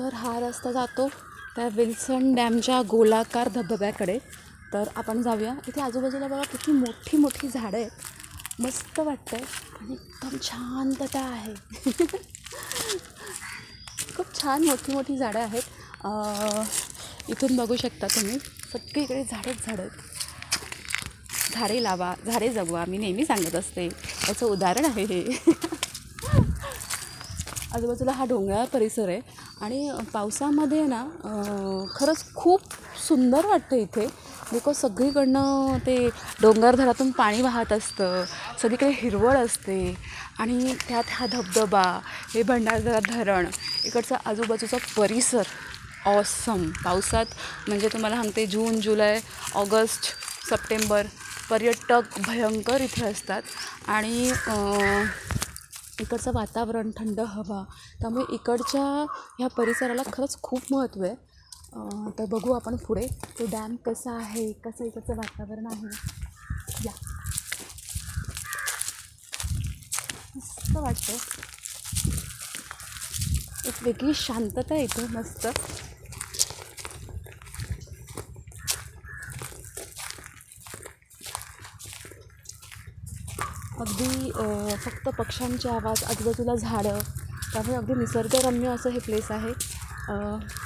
तर हा रस्ता जातो त्या विल्सन डॅमच्या गोलाकार धबधब्याकडे. तर आपण जाऊया. इथे आजूबाजूला बघा किती मोठी मोठी झाडं आहेत, मस्त वाटतं आहे आणि एकदम शांतता आहे. खूप छान मोठी मोठी झाडं आहेत. इथून बघू शकता तुम्ही सगळीकडे झाडंच झाडं आहेत. झाडे लावा, झाडे जगवा, मी नेहमी सांगत असते, त्याचं उदाहरण आहे हे. आजूबाजूला हा डोंगराळ परिसर आहे आणि पावसामध्ये ना खरंच खूप सुंदर वाटतं इथे. बिकॉज सगळीकडनं ते डोंगरधरातून पाणी वाहत असतं, सगळीकडे हिरवळ असते आणि त्यात हा धबधबा, हे भंडारदरा धरण, इकडचा आजूबाजूचा परिसर ऑसम. पावसात म्हणजे तुम्हाला सांगते जून, जुलै, ऑगस्ट, सप्टेंबर पर्यटक भयंकर इथे असतात आणि इकडचं वातावरण, थंड हवा, त्यामुळे इकडच्या ह्या परिसराला खरंच खूप महत्त्व आहे. तर बघू आपण पुढे तो डॅम कसा आहे, कसं इकडचं वातावरण आहे. या मस्त वाटतं, एक वेगळी शांतता येते मस्त. अगदी फक्त पक्ष्यांचे आवाज, आजूबाजूला झाडं, त्यामुळे अगदी निसर्गरम्य असं हे प्लेस आहे.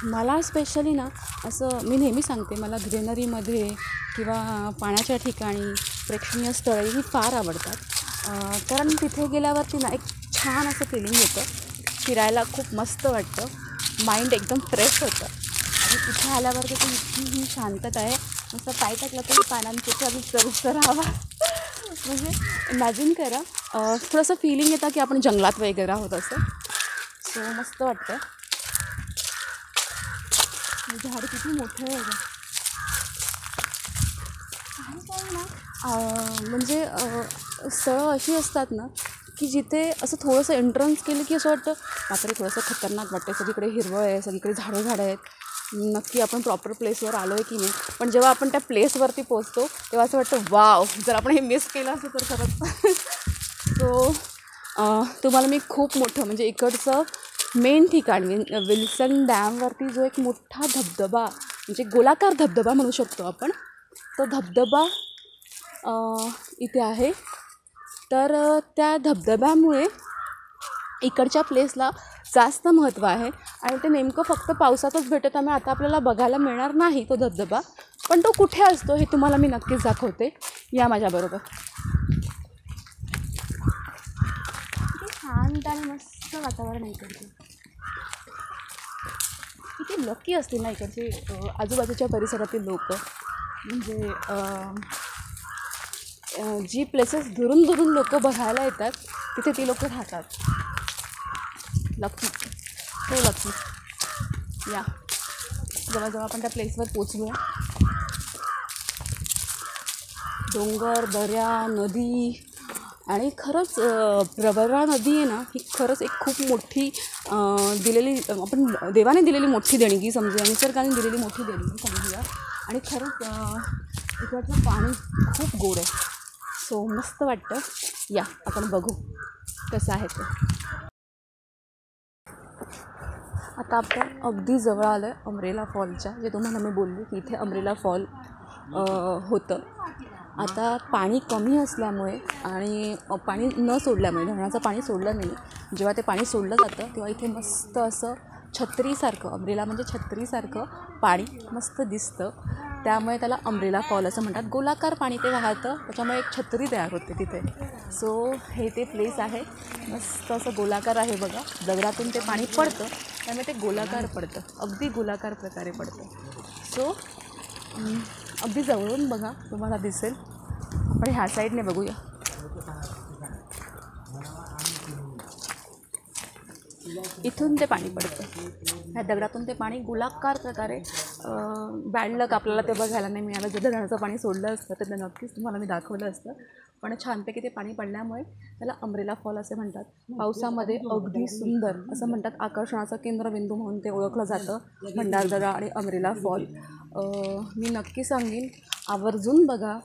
मला स्पेशली ना असं मी नेहमी सांगते, मला ग्रीनरीमध्ये किंवा पाण्याच्या ठिकाणी प्रेक्षणीय स्थळे ही फार आवडतात. कारण तिथे गेल्यावरती ना एक छान असं फिलिंग येतं, फिरायला खूप मस्त वाटतं, माइंड एकदम फ्रेश होतं. आणि तिथे आल्यावर तिथे इतकी ही शांतता आहे, नुसतं पाय टाकलं तरी पानांचे चविस्तर आवाज. म्हणजे इमॅजिन करा, थोडंसं फिलिंग येतं की आपण जंगलात वगैरे आहोत असं. सो मस्त वाटतं. झाड किती मोठं आहे बघा. काही ना म्हणजे स्थळं अशी असतात ना की जिथे असं थोडंसं एंट्रन्स केलं की असं वाटतं बापरे थोडंसं खतरनाक वाटतं, सगळीकडे हिरवळ आहे, सगळीकडे झाडं आहेत, नक्की आपण प्रॉपर प्लेसवर आलो आहे की नाही. पण जेव्हा आपण त्या प्लेसवरती पोचतो तेव्हा असं वाटतं वाव, जर आपण हे मिस केलं असं तर खरंच. सो तुम्हाला मी खूप मोठं म्हणजे इकडचं मेन ठिकाण विल्सन डॅमवरती जो एक मोठा धबधबा म्हणजे गोलाकार धबधबा म्हणू शकतो आपण, तो धबधबा इथे आहे. तर त्या धबधब्यामुळे इकडच्या प्लेसला जास्त महत्त्व आहे आणि ते नेमकं फक्त पावसातच भेटत, त्यामुळे आता आपल्याला बघायला मिळणार नाही तो धबधबा, पण तो कुठे असतो हे तुम्हाला मी नक्कीच दाखवते. या माझ्याबरोबर. किती शांत आणि मस्त वातावरण आहे इकडचे. किती लकी असतील ना इकडचे आजूबाजूच्या परिसरातील लोक. म्हणजे जी प्लेसेस दुरून दुरून लोक बघायला येतात तिथे ती लोक राहतात. लकी, हो लकी. या जवळजवळ आपण त्या प्लेसवर पोचलो. डोंगर, दऱ्या, नदी आणि खरंच प्रवरा नदी आहे ना ही खरंच एक खूप मोठी दिलेली, आपण देवाने दिलेली मोठी देणगी समजूया, निसर्गाने दिलेली मोठी देणगी समजूया. आणि खरंच इकडचं पाणी खूप गोड आहे. सो मस्त वाटतं. या आपण बघू कसं आहे ते. आता आपण अगदी जवळ आलं आहे अमरेला फॉलच्या, जे तुम्हाला मी बोलली की इथे अमरेला फॉल होतं. आता पाणी कमी असल्यामुळे आणि पाणी न सोडल्यामुळे, धरणाचं पाणी सोडलं नाही, जेव्हा ते पाणी सोडलं जातं तेव्हा इथे मस्त असं छत्रीसारखं, अमरेला म्हणजे छत्रीसारखं पाणी मस्त दिसतं, त्यामुळे त्याला अमरेला फॉल असं म्हणतात. गोलाकार पाणी ते वाहतं, त्याच्यामुळे एक छत्री तयार होते तिथे. सो हे ते प्लेस आहे, मस्त असं गोलाकार आहे बघा, दगडातून ते पाणी पडतं त्यामुळे ते गोलाकार पडतं, अगदी गोलाकार प्रकारे पडतं. सो अगदी जवळून बघा तुम्हाला दिसेल. आपण ह्या साईडने बघूया. इथून ते पाणी पडतं, ह्या दगडातून ते पाणी गोलाकार प्रकारे. बॅड लक आपल्याला ते बघायला नाही मिळालं. जर धरणाचं पाणी सोडलं असतं तर ते नक्कीच तुम्हाला मी दाखवलं असतं, पण छानपैकी ते पाणी पडल्यामुळे त्याला अमरेला फॉल असे म्हणतात. पावसामध्ये अगदी सुंदर असं म्हणतात, आकर्षणाचा केंद्रबिंदू म्हणून ते ओळखलं जातं भंडारदरा आणि अमरेला फॉल. मी नक्की सांगेन आवर्जून बघा.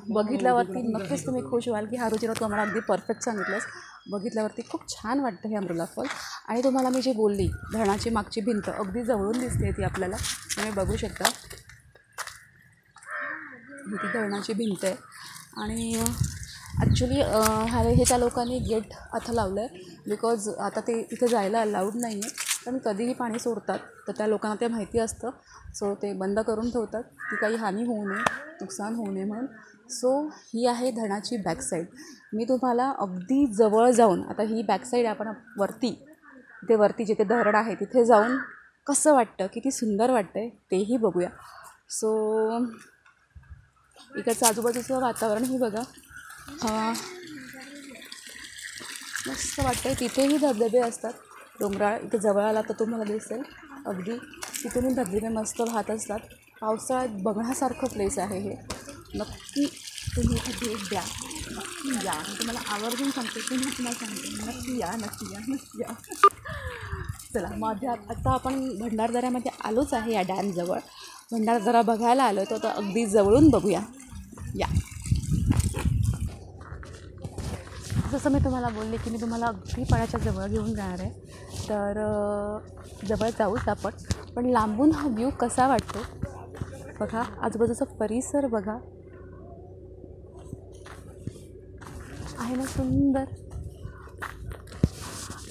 बघितल्यावरती नक्कीच तुम्ही खुश व्हाल की हा रुचिरा तू आम्हाला अगदी परफेक्ट सांगितलंस. बघितल्यावरती खूप छान वाटतं हे अमृला फॉल. आणि तुम्हाला मी जे बोलली धरणाची मागची भिंत अगदी जवळून दिसते ती आपल्याला, तुम्ही बघू शकता. ती धरणाची भिंत आहे. आणि ॲक्च्युली हे त्या लोकांनी गेट आता लावलं आहे बिकॉज आता ते तिथे जायला अलाउड नाही आहे. पण कधीही पाणी सोडतात तर त्या लोकांना ते माहिती असतं. सो ते बंद करून ठेवतात की काही हानी होऊ नये, नुकसान होऊ नये म्हणून. सो ही आहे धरणाची बॅकसाईड. मी तुम्हाला अगदी जवळ जाऊन, आता ही बॅकसाईड आपण वरती जिथे धरण आहे तिथे जाऊन कसं वाटतं, किती सुंदर वाटतं आहे तेही बघूया. सो इकडचं आजूबाजूचं वातावरणही बघा. मस्त वाटतं आहे. तिथेही धबधबे असतात. डोंगराळ इथे जवळ आला तर तुम्हाला दिसेल अगदी तिथूनही धबधबे मस्त वाहत असतात. पावसाळ्यात बघण्यासारखं प्लेस आहे हे. नक्की तुम्ही इथे भेट द्या, नक्की या. मी तुम्हाला आवर्जून सांगते, तुम्हाला सांगते, नक्की या. चला आता आपण भंडारदऱ्यामध्ये आलोच आहे. या डॅमजवळ भंडारदरा बघायला आलो तर आता अगदी जवळून बघूया या. जसं मी तुम्हाला बोलले की मी तुम्हाला अगदी पाण्याच्या जवळ घेऊन जाणार आहे. तर जवळ जाऊच आपण, पण लांबून हा व्ह्यू कसा वाटतो बघा. आजूबाजूचा परिसर बघा, आहे ना सुंदर.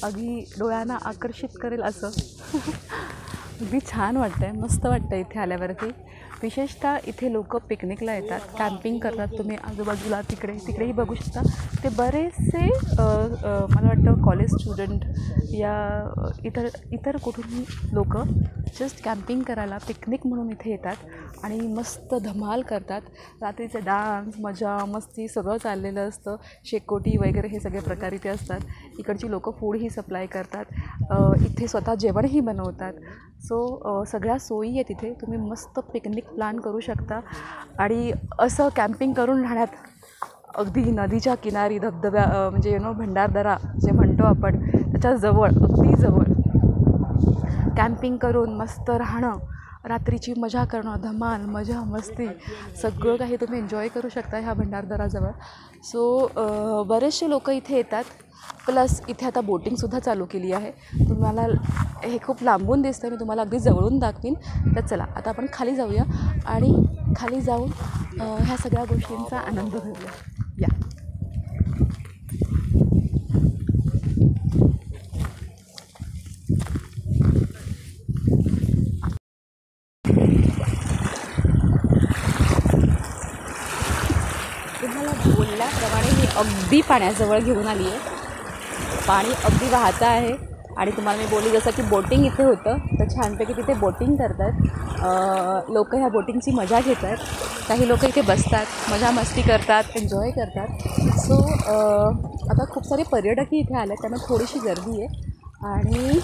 अगदी डोळ्यांना आकर्षित करेल असं. अगदी छान वाटतं आहे, मस्त वाटतं इथे आल्यावरती. विशेषतः इथे लोक पिकनिकला येतात, कॅम्पिंग करतात. तुम्ही आजूबाजूला तिकडेही बघू शकता. ते बरेचसे मला वाटतं कॉलेज स्टुडंट या इतर कुठूनही लोक जस्ट कॅम्पिंग करायला, पिकनिक म्हणून इथे येतात आणि मस्त धमाल करतात. रात्रीचे डान्स, मजा मस्ती सगळं चाललेलं असतं. शेकोटी वगैरे हे सगळे प्रकार इथे असतात. इकडची लोकं फूडही सप्लाय करतात, इथे स्वतः जेवणही बनवतात. सो सगळ्या सोयी आहे तिथे. तुम्ही मस्त पिकनिक प्लॅन करू शकता. आणि असं कॅम्पिंग करून राहण्यात अगदी नदीच्या किनारी धबधब्या म्हणजे भंडारदरा जे म्हणतो आपण त्याच्या अगदी जवळ कॅम्पिंग करून मस्त राहणं, रात्रीची मजा करणं, धमाल मजा मस्ती सगळं काही तुम्ही एन्जॉय करू शकता ह्या भंडारदराजवळ. सो बरेचसे लोक इथे येतात. प्लस इथे आता बोटिंगसुद्धा चालू केली आहे. तुम्हाला हे खूप लांबून दिसतं, मी तुम्हाला अगदी जवळून दाखवीन. तर चला आता आपण खाली जाऊया आणि खाली जाऊन ह्या सगळ्या गोष्टींचा आनंद घेऊया या. तुम्हाला बोलल्याप्रमाणे मी अगदी पाण्याजवळ घेऊन आली आहे. पाणी अगदी वाहतं आहे. आणि तुम्हाला मी बोलली जसं की बोटिंग इथे होतं, तर छानपैकी तिथे बोटिंग करतात लोक. ह्या बोटिंगची मजा घेत आहेत. काही लोक इथे बसतात, मजा मस्ती करतात, एन्जॉय करतात. सो आता खूप सारे पर्यटकही इथे आले, त्यामुळे थोडीशी गर्दी आहे. आणि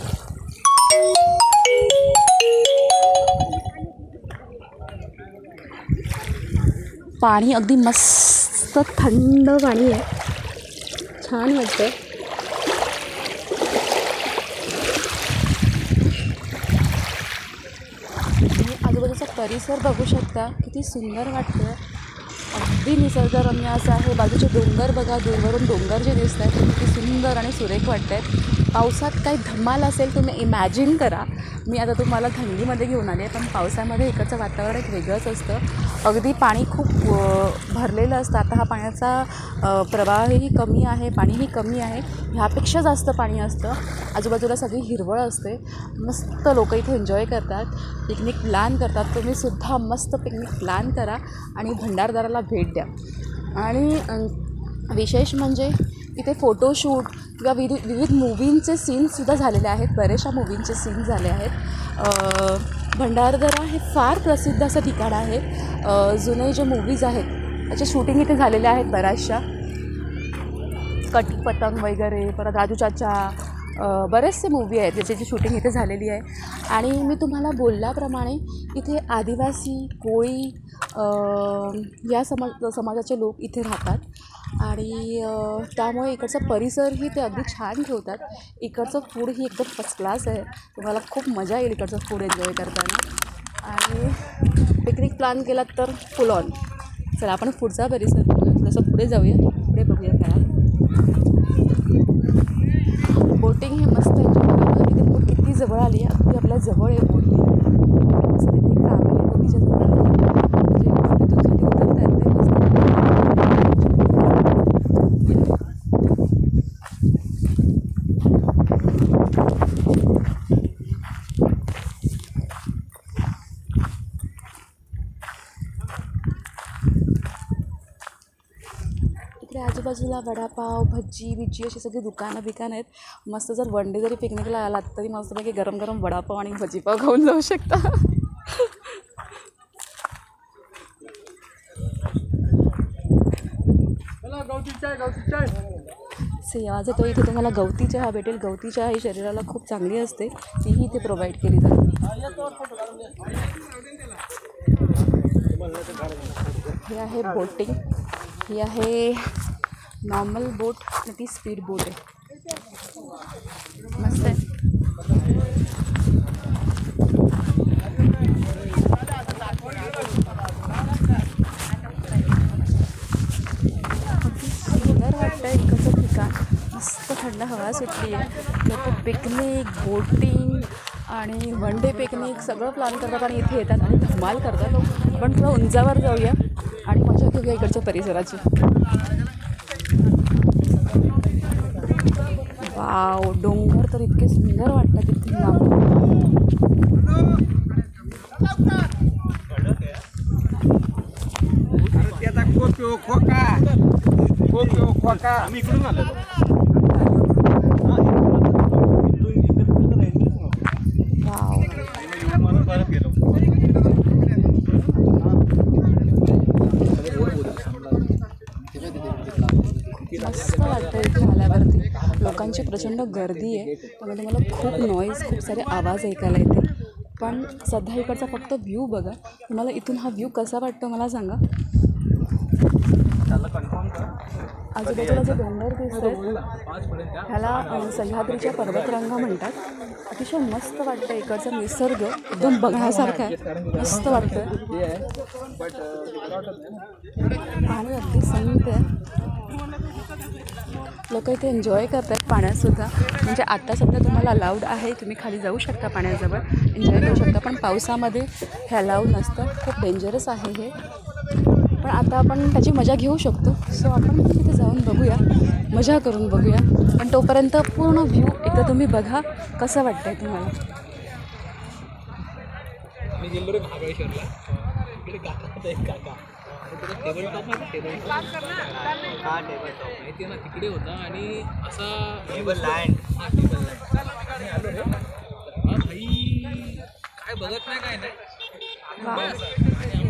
पाणी अगदी मस्त थंड पाणी आहे, छान वाटतं. आजूबाजूचा परिसर बघू शकता, किती सुंदर वाटतं. अगदी निसर्गरम्य असं आहे. बाजूचे डोंगर बघा, दूरवरून डोंगर जे दिसत आहेत ते किती सुंदर आणि सुरेख वाटत आहेत. पावसात काही धमाल असेल तुम्ही इमॅजिन करा. मी आता तुम्हाला थंडीमध्ये घेऊन आले, पण पावसामध्ये इकडचं वातावरण एक वेगळंच असतं. अगदी पाणी खूप भरलेलं असतं. आता हा पाण्याचा प्रवाहही कमी आहे, पाणीही कमी आहे. ह्यापेक्षा जास्त पाणी असतं. आजूबाजूला सगळी हिरवळ असते. मस्त लोक इथे एन्जॉय करतात, पिकनिक प्लॅन करतात. तुम्हीसुद्धा मस्त पिकनिक प्लॅन करा आणि भंडारदराला भेट द्या. आणि विशेष म्हणजे इथे फोटोशूट किंवा विविध मूवींचे सीन्ससुद्धा झालेले आहेत. बरेचशा मूवींचे सीन झाले आहेत. भंडारदरा हे फार प्रसिद्ध असं ठिकाण आहे. जुने जे मूवीज आहेत त्याचे शूटिंग इथे झालेले आहेत बऱ्याचशा. कटी पतंग वगैरे, परत राजू चाचा, बरेचसे मूवी आहेत ज्याची शूटिंग इथे झालेली आहे. आणि मी तुम्हाला बोलल्याप्रमाणे इथे आदिवासी, कोळी या समाजाचे लोक इथे राहतात. आणि त्यामुळे इकडचं परिसरही ते अगदी छान ठेवतात. इकडचं फूडही एकदम फर्स्ट क्लास आहे. तुम्हाला खूप मजा येईल इकडचं फूड एन्जॉय करताना. आणि पिकनिक प्लॅन केला तर फुल ऑन. चला आपण पुढचा परिसर बघूया, थोडंसं पुढे जाऊया, पुढे बघूया काय. आणि मस्त एन्जॉय करा. तिथे बोट किती जवळ आली आहे, अगदी आपल्या जवळ आहे बोट. मस्त तिथे एक फॅमिली बोटीच्या जवळ आली, म्हणजे बोटीतून खाली उतरता येते इकडे आजूबाजूला वडापाव, भज्जी बिज्जी अशी सगळी दुकानं आहेत. मस्त जर वन डे जरी पिकनिकला आलात तरी मस्तपैकी गरम गरम वडापाव आणि भजीपाव खाऊन जाऊ शकता. सेवा जो इथे तुम्हाला गवती चहा भेटेल. गवती चहा ही शरीराला खूप चांगली असते, तीही इथे प्रोव्हाइड केली जाते. हे आहे बोटिंग, ही आहे नॉर्मल बोट आणि ती स्पीड बोट आहे. मस्त आहे. सुंदर वाटतं इकडचं ठिकाण. मस्त थंड हवा सुटली आहे. लोक पिकनिक, बोटिंग आणि वन डे पिकनिक सगळं प्लॅन करतात आणि इथे येतात आणि धमाल करतात. आपण थोडं उंचावर जाऊया आणि मजा घेऊया इकडच्या परिसराची. वाव, डोंगर तर इतके सुंदर वाटतात इथे लांबून. मस्त वाटतं इथे आल्यावरती. लोकांची प्रचंड गर्दी आहे, त्यामुळे मला खूप नॉईज, खूप सारे आवाज ऐकायला येते. पण सध्या इकडचा फक्त व्ह्यू बघा. तुम्हाला इथून हा व्ह्यू कसा वाटतो मला सांगा. आजूबाजूला जे डोंगर दिसतात ह्याला सह्याद्रीच्या पर्वतरांगा म्हणतात. अतिशय मस्त वाटतं इकडचा निसर्ग, एकदम बघण्यासारखा आहे. मस्त वाटतं. पाणी अगदी संत आहे. लोक इथे एन्जॉय करतात पाण्यातसुद्धा. म्हणजे आता सध्या तुम्हाला अलाउड आहे, तुम्ही खाली जाऊ शकता पाण्याजवळ, एन्जॉय करू शकता. पण पावसामध्ये हे अलाउड नसतं, खूप डेंजरस आहे हे. पण आता आपण त्याची मजा घेऊ शकतो. सो आपण तिथे जाऊन बघूया, मजा करून बघूया. पण तोपर्यंत पूर्ण व्ह्यू एकदा तुम्ही बघा, कसं वाटतं आहे तुम्हाला. टेबल टॉप माहिती ना, तिकडे होता आणि असा टेबल लँड. काय बघत नाही, काय नाही.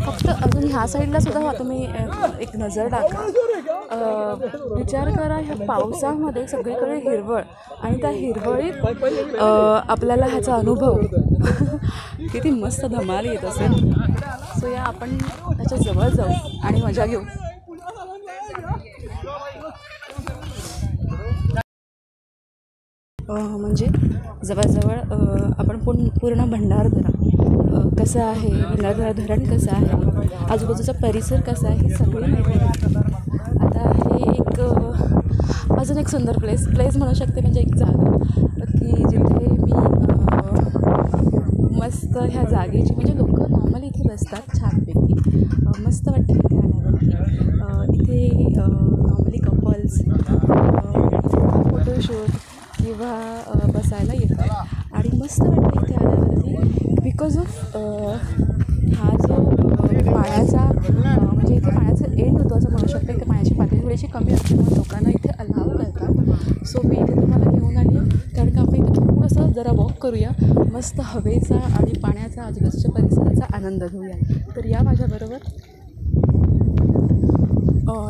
फक्त अजून ह्या साईडला सुद्धा तुम्ही एक नजर टाका. विचार करा, ह्या पावसामध्ये सगळीकडे हिरवळ आणि त्या हिरवळीत आपल्याला ह्याचा अनुभव किती मस्त धमाल येत असेल. सो या आपण त्याच्या जवळ जाऊ आणि मजा घेऊ. म्हणजे जवळजवळ आपण पूर्ण भंडारदरा कसं आहे, भंडारदरा धरण कसं आहे, आजूबाजूचा परिसर कसा आहे, हे सगळी माहिती आहे. आता हे एक अजून एक सुंदर प्लेस म्हणू शकते. म्हणजे एक जागा की जिथे मी मस्त ह्या जागेची, म्हणजे लोक नॉर्मली इथे बसतात छानपैकी. मस्त वाटतं इथे आल्यावरती. इथे नॉर्मली कपल्स फोटोशूट किंवा बसायला येतात आणि मस्त वाटतं इथे आल्यावरती. बिकॉज ऑफ हा जो पाण्याचा, म्हणजे इथे पाण्याचा एंड होतो असं म्हणू शकतो. इथे पाण्याची पातळी थोडीशी कमी असते, म्हणून लोकांना इथे अलाव करतात. सो मी इथे तुम्हाला घेऊन आली आहे कारण का आपण इथे थोडंसं जरा वॉक करूया, मस्त हवेचा आणि पाण्याचा, आजूबाजूच्या परिसराचा आनंद घेऊया. तर या माझ्याबरोबर.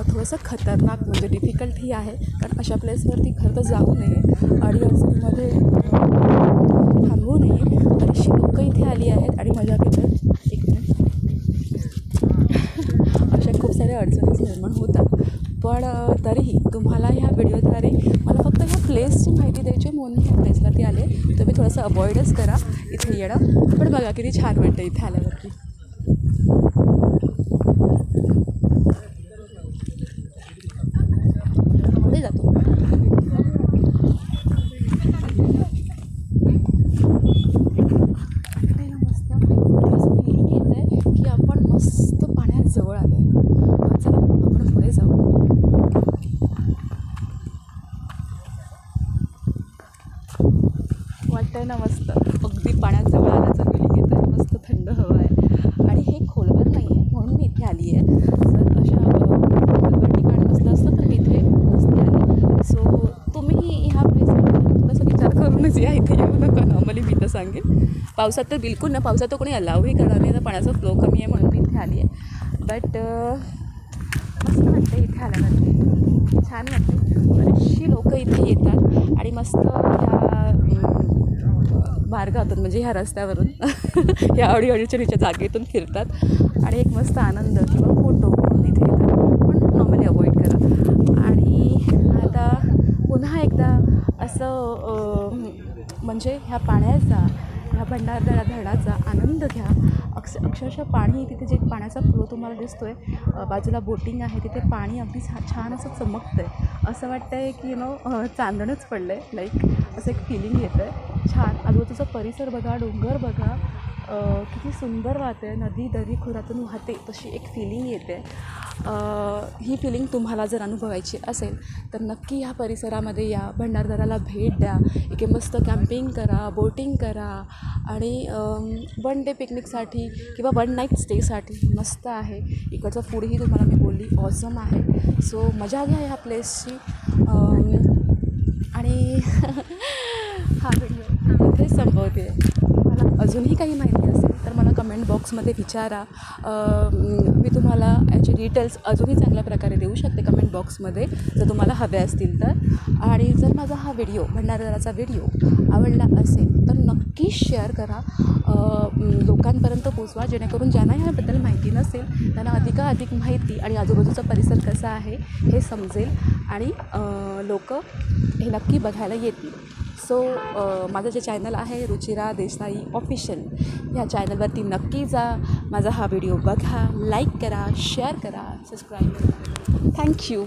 थोडंसं खतरनाक, म्हणजे डिफिकल्ट ही आहे, कारण अशा प्लेसवरती खरं तर जाऊ नये, अडीअडचणीमध्ये थांबवू नये. बरीचशी लोकं इथे आली आहेत आणि मजा घेतात. एक मिनिट. अशा खूप साऱ्या अडचणी निर्माण होतात. पण तरीही तुम्हाला ह्या व्हिडिओद्वारे मला फक्त ह्या प्लेसची माहिती द्यायची म्हणून ह्या प्लेसवरती आले. तुम्ही थोडंसं अवॉइडच करा इथे येणं. पण बघा किती छान वाटतं इथे आल्यावरती. पुढे जातो. मस्त अगदी पाण्याजवळ आल्याचं फिलिंग येतं आहे. मस्त थंड हवा आहे आणि हे खोलवर नाही आहे म्हणून मी इथे आली आहे. जर अशा खोलवर ठिकाणी बसलं असतं तर मी इथे नसते आली. सो तुम्ही ह्या प्लेसमध्ये थोडासा विचार करूनच या, इथे येऊ नका. नॉर्मली मी तर सांगेन पावसात तर बिलकुल ना, पावसात तर कोणी अलावही करणार नाही. आता पाण्याचा फ्लो कमी आहे म्हणून मी इथे आली आहे. बट मस्त वाटते इथे आल्यानंतर, छान वाटते. बरीचशी लोकं इथे येतात आणि मस्त ह्या मार्गातून म्हणजे ह्या रस्त्यावरून ह्या अडीअडचणीच्या जागेतून फिरतात आणि एक मस्त आनंद किंवा फोटो म्हणून इथे येतात. पण नॉर्मली अवॉइड करा. आणि आता पुन्हा एकदा असं म्हणजे ह्या पाण्याचा, ह्या भंडारदरा धरणाचा आनंद घ्या. अक्षरशः पाणी तिथे जे पाण्याचा फ्लो तुम्हाला दिसतो आहे, बाजूला बोटिंग आहे, तिथे पाणी अगदी छान असं चमकतं आहे. असं वाटतं आहे की चांदणंच पडलं आहे. लाईक असं एक फिलिंग येतं आहे छान. आजूबाजूचा परिसर बघा, डोंगर बघा, किती सुंदर वाहते. नदी दरी खोऱ्यातून वाहते तशी एक फिलिंग येते. ही फिलिंग तुम्हाला जर अनुभवायची असेल तर नक्की ह्या परिसरामध्ये या, भंडारदराला भेट द्या. इथे मस्त कॅम्पिंग करा, बोटिंग करा आणि वन डे पिकनिकसाठी किंवा वन नाईट स्टेसाठी मस्त आहे. इकडचं फूडही तुम्हाला मी बोलली ऑसम आहे. सो मजा घ्या ह्या प्लेसची. आणि हा व्हिडिओ इथेच संपवते. मला अजूनही काही माहिती असेल तर मला कमेंट बॉक्समध्ये विचारा. मी तुम्हाला याचे डिटेल्स अजूनही चांगल्या प्रकारे देऊ शकते कमेंट बॉक्समध्ये जर तुम्हाला हवे असतील तर. आणि जर माझा हा व्हिडिओ, भंडारदराचा व्हिडिओ आवडला असेल तर नक्की शेअर करा, लोकांपर्यंत पोचवा, जेणेकरून ज्यांना ह्याबद्दल माहिती नसेल त्यांना अधिकाधिक माहिती आणि आजूबाजूचा परिसर कसा आहे हे समजेल आणि लोक हे नक्की बघायला येतील. सो माझं जे चॅनल आहे रुचिरा देसाई ऑफिशियल, ह्या चॅनलवरती नक्की जा, माझा हा व्हिडिओ बघा, लाईक करा, शेअर करा, सबस्क्राईब करा. थँक्यू.